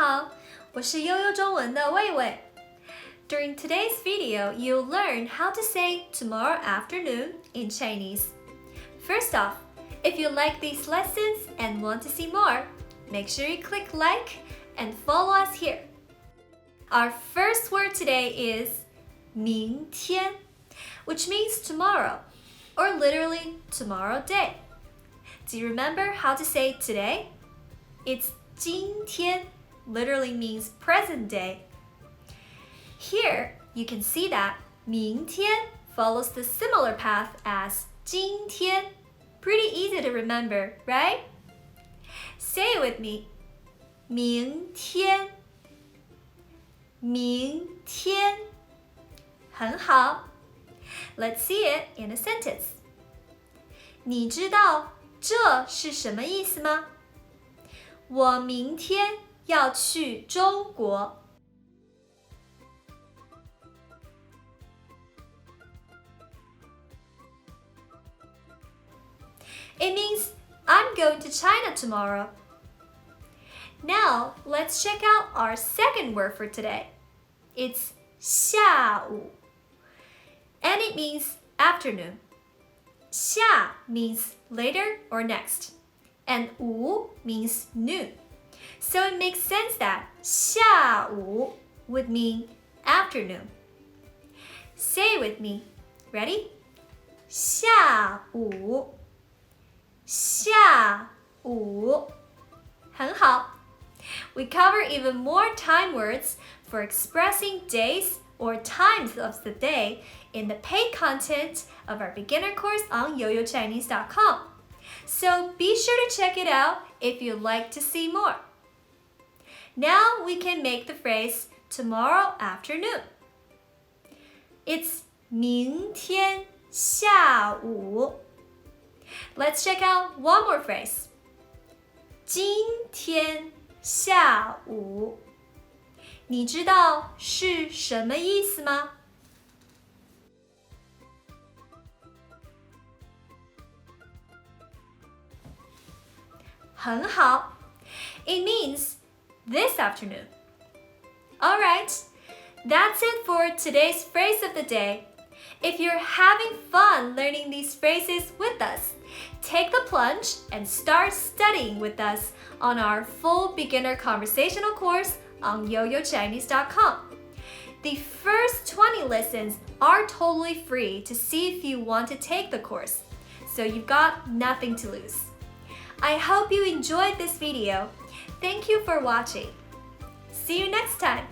好，我是悠悠中文的魏魏。During today's video, you'll learn how to say tomorrow afternoon in Chinese. First off, if you like these lessons and want to see more, make sure you click like and follow us here. Our first word today is 明天, which means tomorrow, or literally tomorrow day. Do you remember how to say today? It's 今天, literally means present day. Here, you can see that 明天 follows the similar path as 今天. Pretty easy to remember, right? Say it with me. 明天明天很好 Let's see it in a sentence. 你知道这是什么意思吗？我明天要去中国。It means I'm going to China tomorrow. Now, let's check out our second word for today. It's 下午, and it means afternoon. 下 means later or next, and 午 means noon. So it makes sense that 下午 would mean afternoon. Say it with me. Ready? 下午下午很好 We cover even more time words for expressing days or times of the day in the paid content of our beginner course on yoyochinese.com. So be sure to check it out if you'd like to see more. Now we can make the phrase tomorrow afternoon. It's 明天下午. Let's check out one more phrase. 今天下午你知道是什么意思吗？很好 It means this afternoon. Alright, that's it for today's phrase of the day. If you're having fun learning these phrases with us, take the plunge and start studying with us on our full beginner conversational course on yoyochinese.com. The first 20 lessons are totally free to see if you want to take the course, so you've got nothing to lose. I hope you enjoyed this video. Thank you for watching. See you next time.